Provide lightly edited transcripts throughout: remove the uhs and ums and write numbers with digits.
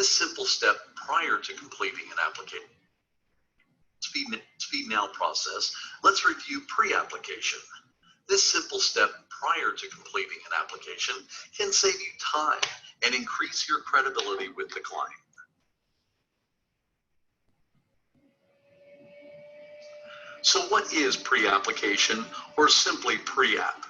This simple step prior to completing an application. Speed Now process, let's review pre-application. This simple step prior to completing an application can save you time and increase your credibility with the client. So what is pre-application, or simply pre-app?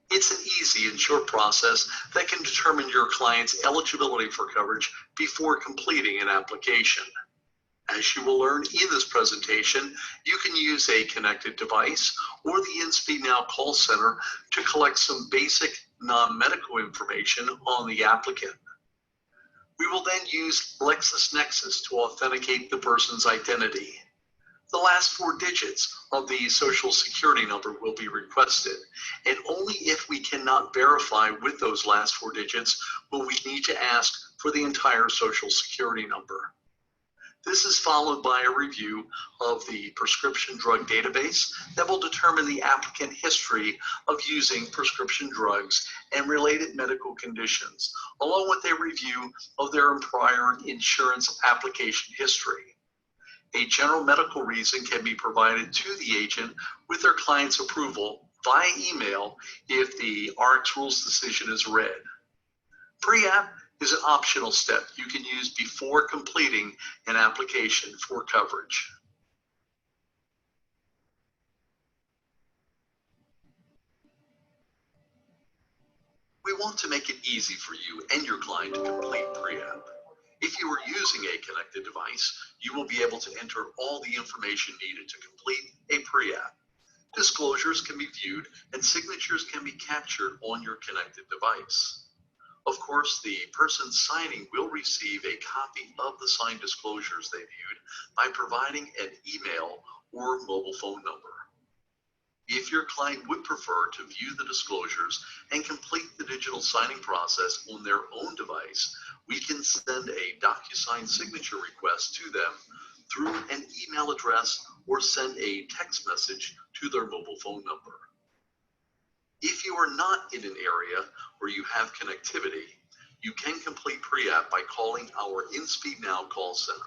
It's an easy and short process that can determine your client's eligibility for coverage before completing an application. As you will learn in this presentation, you can use a connected device or the InSpeed Now call center to collect some basic non-medical information on the applicant. We will then use LexisNexis to authenticate the person's identity. The last 4 digits of the Social Security number will be requested, and only if we cannot verify with those last 4 digits will we need to ask for the entire Social Security number. This is followed by a review of the prescription drug database that will determine the applicant history of using prescription drugs and related medical conditions, along with a review of their prior insurance application history. A general medical reason can be provided to the agent with their client's approval via email if the RX Rules decision is read. Pre-app is an optional step you can use before completing an application for coverage. We want to make it easy for you and your client to complete pre-app. If you are using a connected device, you will be able to enter all the information needed to complete a pre-app. Disclosures can be viewed and signatures can be captured on your connected device. Of course, the person signing will receive a copy of the signed disclosures they viewed by providing an email or mobile phone number. If your client would prefer to view the disclosures and complete the digital signing process on their own device, we can send a DocuSign signature request to them through an email address or send a text message to their mobile phone number. If you are not in an area where you have connectivity, you can complete pre-app by calling our InSpeed Now call center.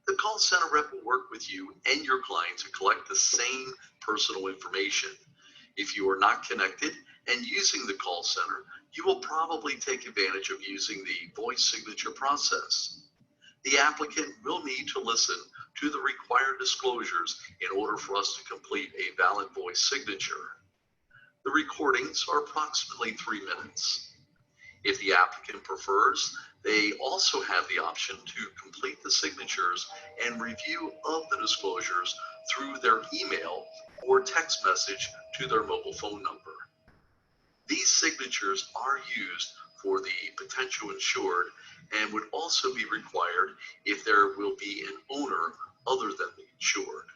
The call center rep will work with you and your client to collect the same personal information. If you are not connected and using the call center, you will probably take advantage of using the voice signature process. The applicant will need to listen to the required disclosures in order for us to complete a valid voice signature. The recordings are approximately 3 minutes. If the applicant prefers, they also have the option to complete the signatures and review of the disclosures through their email or text message to their mobile phone number. These signatures are used for the potential insured and would also be required if there will be an owner other than the insured.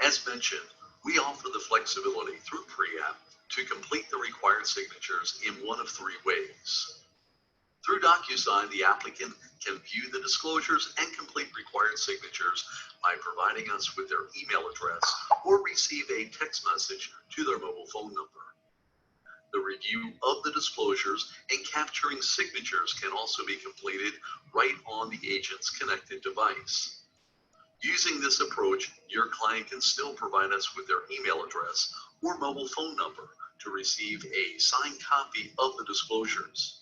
As mentioned, we offer the flexibility through pre-app to complete the required signatures in one of 3 ways. Through DocuSign, the applicant can view the disclosures and complete required signatures by providing us with their email address or receive a text message to their mobile phone number. The review of the disclosures and capturing signatures can also be completed right on the agent's connected device. Using this approach, your client can still provide us with their email address or mobile phone number to receive a signed copy of the disclosures.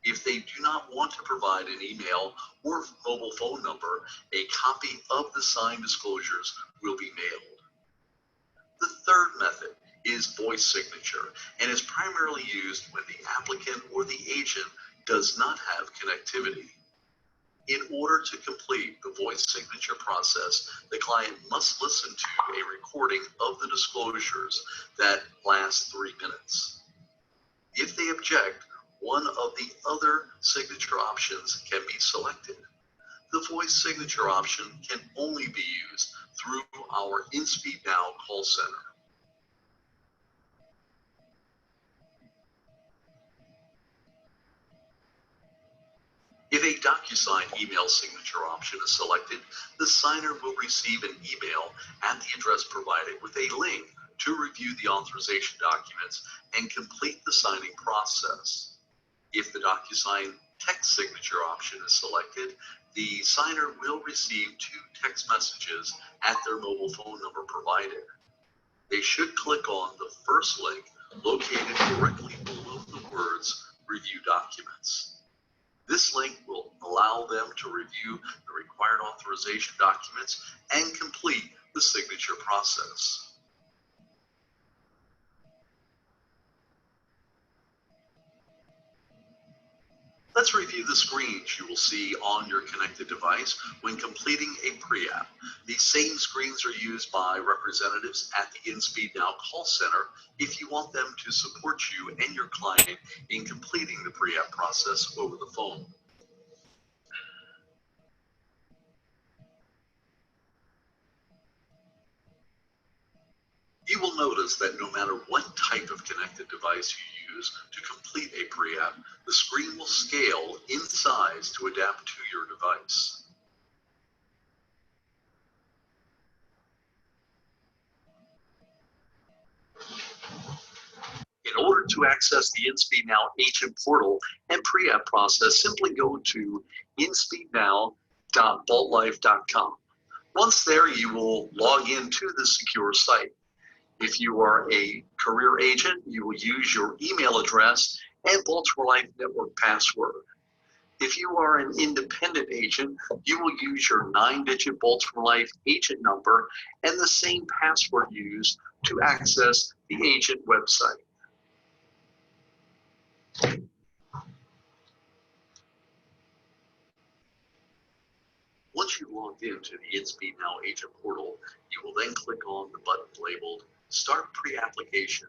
If they do not want to provide an email or mobile phone number, a copy of the signed disclosures will be mailed. The third method is voice signature and is primarily used when the applicant or the agent does not have connectivity. In order to complete the voice signature process, the client must listen to a recording of the disclosures that lasts 3 minutes. If they object, one of the other signature options can be selected. The voice signature option can only be used through our InSpeed Now call center. If a DocuSign email signature option is selected, the signer will receive an email at the address provided with a link to review the authorization documents and complete the signing process. If the DocuSign text signature option is selected, the signer will receive 2 text messages at their mobile phone number provided. They should click on the first link located directly below the words Review Documents. This link will allow them to review the required authorization documents and complete the signature process. Let's review the screens you will see on your connected device when completing a pre-app. These same screens are used by representatives at the InSpeed Now call center if you want them to support you and your client in completing the pre-app process over the phone. You will notice that no matter what type of connected device you use to complete a pre-app, the screen will scale in size to adapt to your device. In order to access the InSpeed Now agent portal and pre-app process, simply go to inspeednow.baltlife.com. Once there, you will log into the secure site. If you are a career agent, you will use your email address and Baltimore Life Network password. If you are an independent agent, you will use your 9-digit Baltimore Life agent number and the same password used to access the agent website. Once you've logged into the InSpeed Now agent portal, you will then click on the button labeled Start Pre-Application.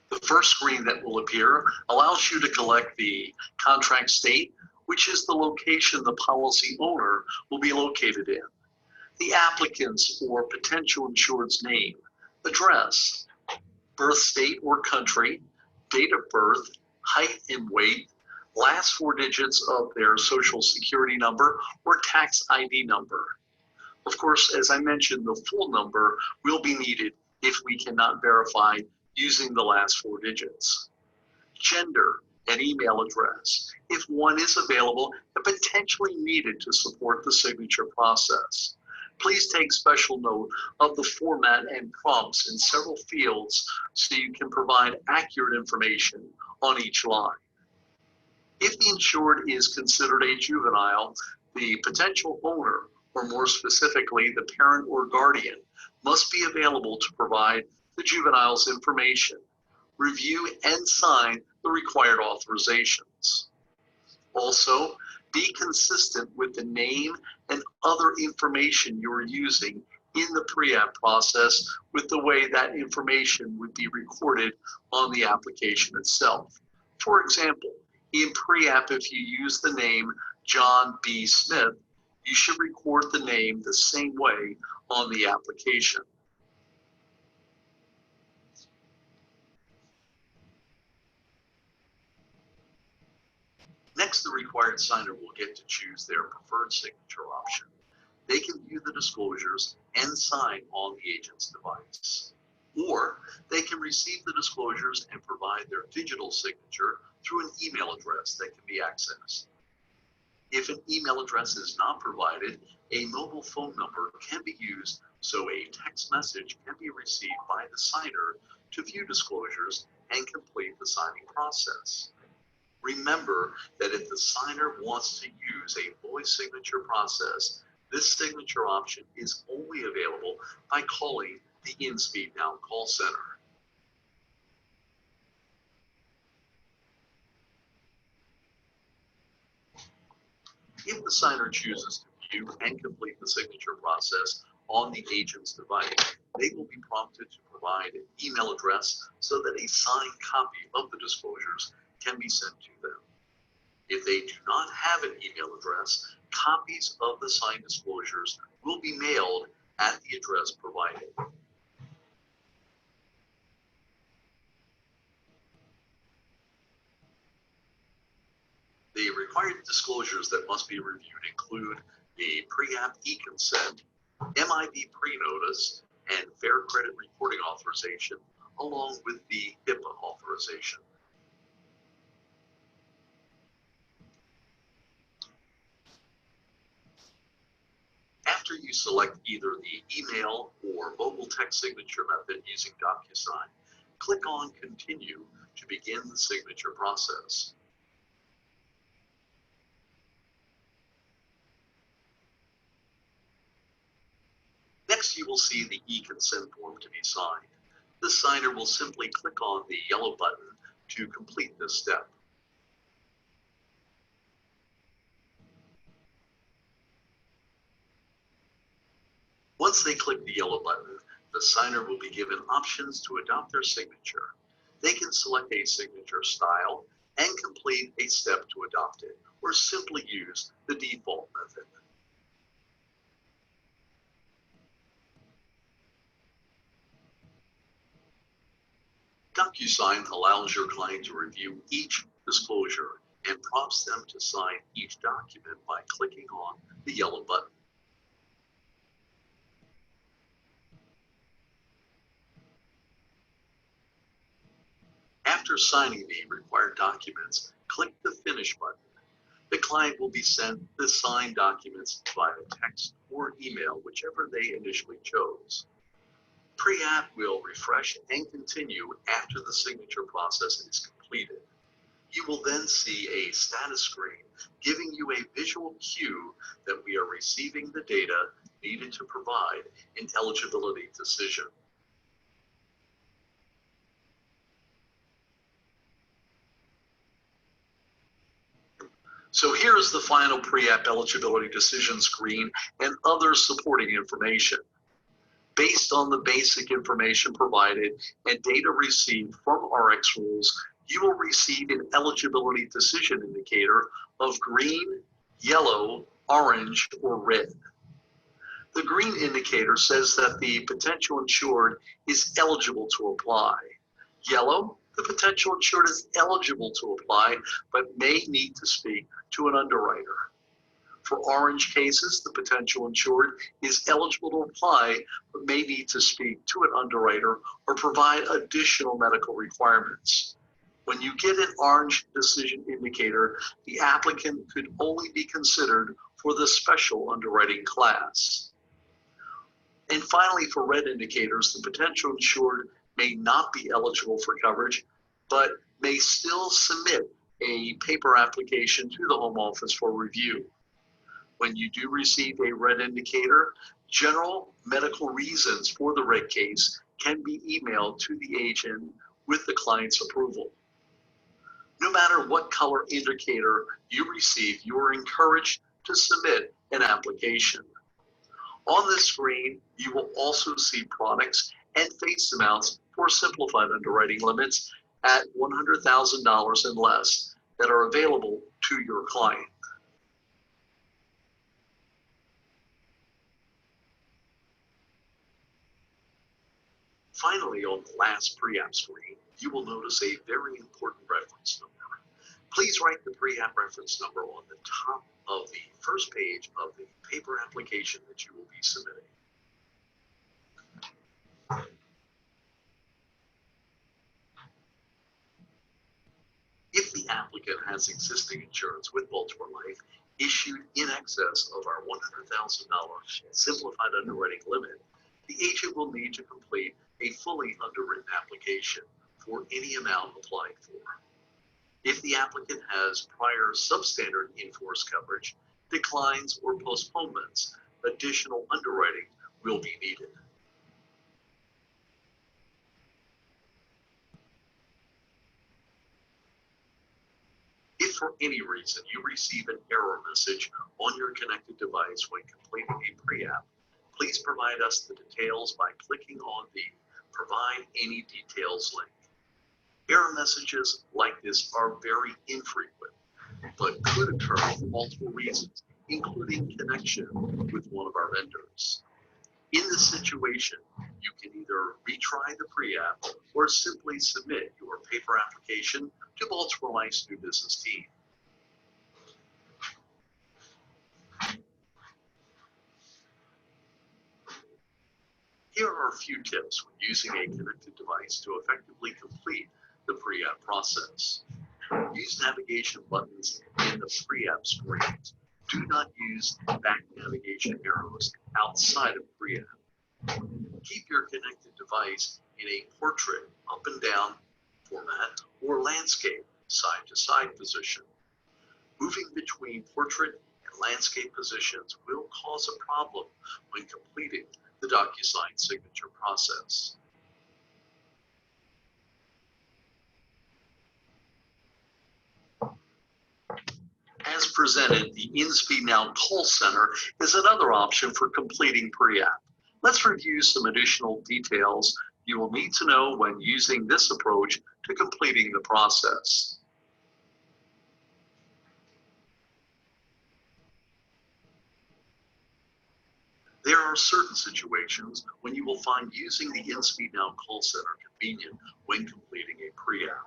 The first screen that will appear allows you to select the contract state, which is the location the policy owner will be located in, the applicant's or potential insured's name, address, birth state or country, date of birth, height and weight, last 4 digits of their social security number or tax ID number. Of course, as I mentioned, the full number will be needed if we cannot verify using the last 4 digits. Gender and email address, if one is available and potentially needed to support the signature process. Please take special note of the format and prompts in several fields so you can provide accurate information on each line. If the insured is considered a juvenile, the potential owner, or more specifically, the parent or guardian, must be available to provide the juvenile's information, review and sign the required authorizations. Also, be consistent with the name and other information you're using in the pre-app process with the way that information would be recorded on the application itself. For example, in pre-app, if you use the name John B. Smith, you should record the name the same way on the application. Next, the required signer will get to choose their preferred signature option. They can view the disclosures and sign on the agent's device. Or they can receive the disclosures and provide their digital signature through an email address that can be accessed. If an email address is not provided, a mobile phone number can be used so a text message can be received by the signer to view disclosures and complete the signing process. Remember that if the signer wants to use a voice signature process, this signature option is only available by calling the InSpeed Now call center. If the signer chooses to view and complete the signature process on the agent's device, they will be prompted to provide an email address so that a signed copy of the disclosures can be sent to them. If they do not have an email address, copies of the signed disclosures will be mailed at the address provided. The required disclosures that must be reviewed include the pre-app e-consent, MIB pre-notice, and Fair Credit Reporting Authorization, along with the HIPAA authorization. After you select either the email or mobile text signature method using DocuSign, click on Continue to begin the signature process. Next, you will see the e-consent form to be signed. The signer will simply click on the yellow button to complete this step. Once they click the yellow button, the signer will be given options to adopt their signature. They can select a signature style and complete a step to adopt it, or simply use the default method. DocuSign allows your client to review each disclosure and prompts them to sign each document by clicking on the yellow button. After signing the required documents, click the Finish button. The client will be sent the signed documents via text or email, whichever they initially chose. Pre-app will refresh and continue after the signature process is completed. You will then see a status screen giving you a visual cue that we are receiving the data needed to provide an eligibility decision. So here is the final pre-app eligibility decision screen and other supporting information. Based on the basic information provided and data received from RX rules, you will receive an eligibility decision indicator of green, yellow, orange, or red. The green indicator says that the potential insured is eligible to apply. Yellow, the potential insured is eligible to apply, but may need to speak to an underwriter. For orange cases, the potential insured is eligible to apply, but may need to speak to an underwriter or provide additional medical requirements. When you get an orange decision indicator, the applicant could only be considered for the special underwriting class. And finally, for red indicators, the potential insured may not be eligible for coverage, but may still submit a paper application to the home office for review. When you do receive a red indicator, general medical reasons for the red case can be emailed to the agent with the client's approval. No matter what color indicator you receive, you are encouraged to submit an application. On this screen, you will also see products and face amounts for simplified underwriting limits at $100,000 and less that are available to your client. Finally, on the last pre-app screen, you will notice a very important reference number. Please write the pre-app reference number on the top of the first page of the paper application that you will be submitting. If the applicant has existing insurance with Baltimore Life issued in excess of our $100,000 simplified underwriting limit, the agent will need to complete a fully underwritten application for any amount applied for. If the applicant has prior substandard in-force coverage, declines, or postponements, additional underwriting will be needed. If for any reason you receive an error message on your connected device when completing a pre-app, please provide us the details by clicking on the Provide Any Details link. Error messages like this are very infrequent, but could occur for multiple reasons, including connection with one of our vendors. In this situation, you can either retry the pre-app or simply submit your paper application to Baltimore Life's new business team. Here are a few tips when using a connected device to effectively complete the pre-app process. Use navigation buttons in the pre-app screens. Do not use back navigation arrows outside of pre-app. Keep your connected device in a portrait up and down format or landscape side to side position. Moving between portrait and landscape positions will cause a problem when completing the DocuSign signature process. As presented, the InSpeed Now call center is another option for completing pre-app. Let's review some additional details you will need to know when using this approach to completing the process. There are certain situations when you will find using the InSpeed Now call center convenient when completing a pre-app.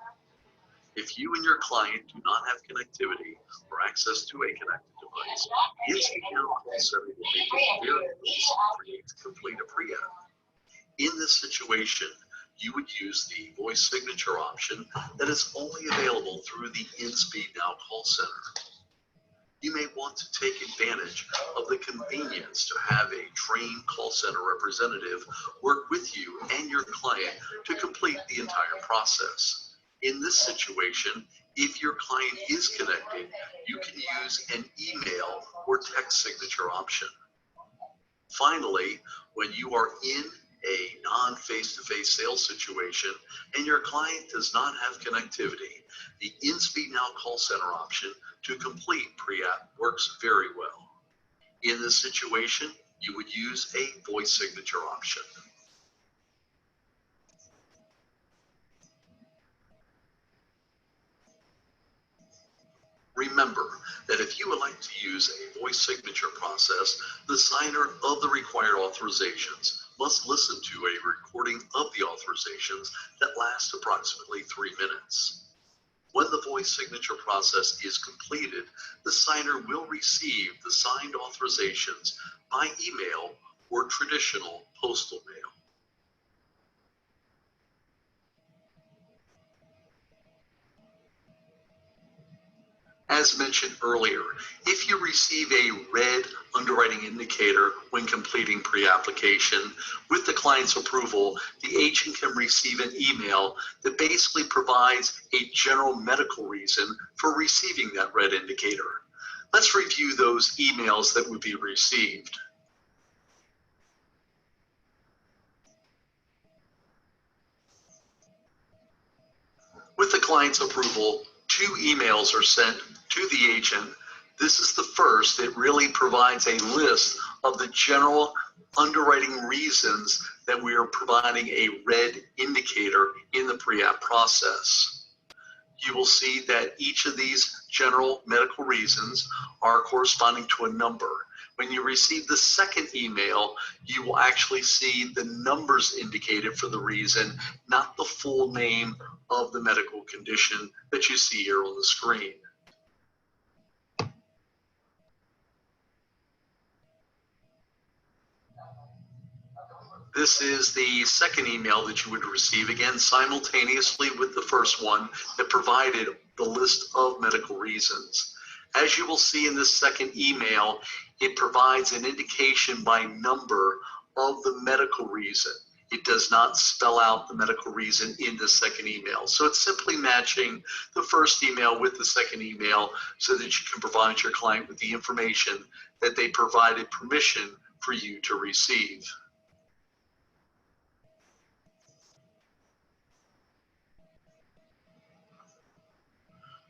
If you and your client do not have connectivity or access to a connected device, the InSpeed Now call center will make it very easy for you to complete a pre-app. In this situation, you would use the voice signature option that is only available through the InSpeed Now call center. You may want to take advantage of the convenience to have a trained call center representative work with you and your client to complete the entire process. In this situation, if your client is connected, you can use an email or text signature option. Finally, when you are in a non-face-to-face sales situation and your client does not have connectivity, the InSpeed Now call center option to complete pre-app works very well. In this situation, you would use a voice signature option. Remember that if you elect to use a voice signature process, the signer of the required authorizations must listen to a recording of the authorizations that last approximately 3 minutes. When the voice signature process is completed, the signer will receive the signed authorizations by email or traditional postal mail. As mentioned earlier, if you receive a red underwriting indicator when completing pre-application, with the client's approval, the agent can receive an email that basically provides a general medical reason for receiving that red indicator. Let's review those emails that would be received. With the client's approval, 2 emails are sent to the agent. This is the first. It really provides a list of the general underwriting reasons that we are providing a red indicator in the pre-app process. You will see that each of these general medical reasons are corresponding to a number. When you receive the second email, you will actually see the numbers indicated for the reason, not the full name of the medical condition that you see here on the screen. This is the second email that you would receive, again, simultaneously with the first one that provided the list of medical reasons. As you will see in this second email, it provides an indication by number of the medical reason. It does not spell out the medical reason in the second email. So it's simply matching the first email with the second email so that you can provide your client with the information that they provided permission for you to receive.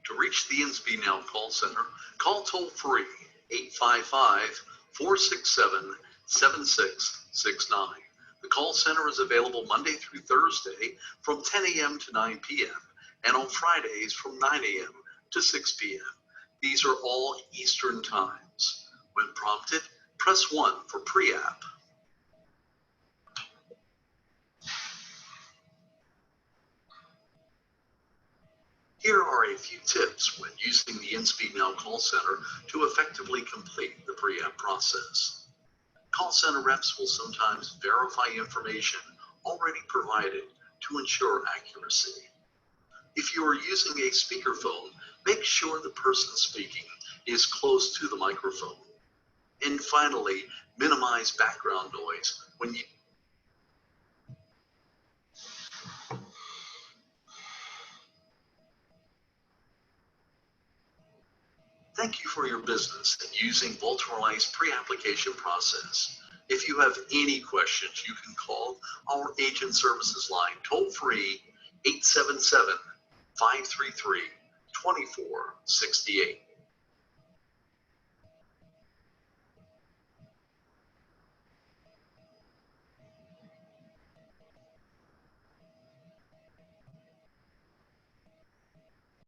To reach the InSpeed Now call center, call toll-free 855-467-7669. The call center is available Monday through Thursday from 10 a.m. to 9 p.m. and on Fridays from 9 a.m. to 6 p.m. These are all Eastern times. When prompted, press 1 for pre-app. Here are a few tips when using the InSpeed Now call center to effectively complete the pre-app process. Call center reps will sometimes verify information already provided to ensure accuracy. If you are using a speakerphone, make sure the person speaking is close to the microphone. And finally, minimize background noise when you Thank you for your business and using Baltimore's pre-application process. If you have any questions, you can call our agent services line toll-free 877-533-2468.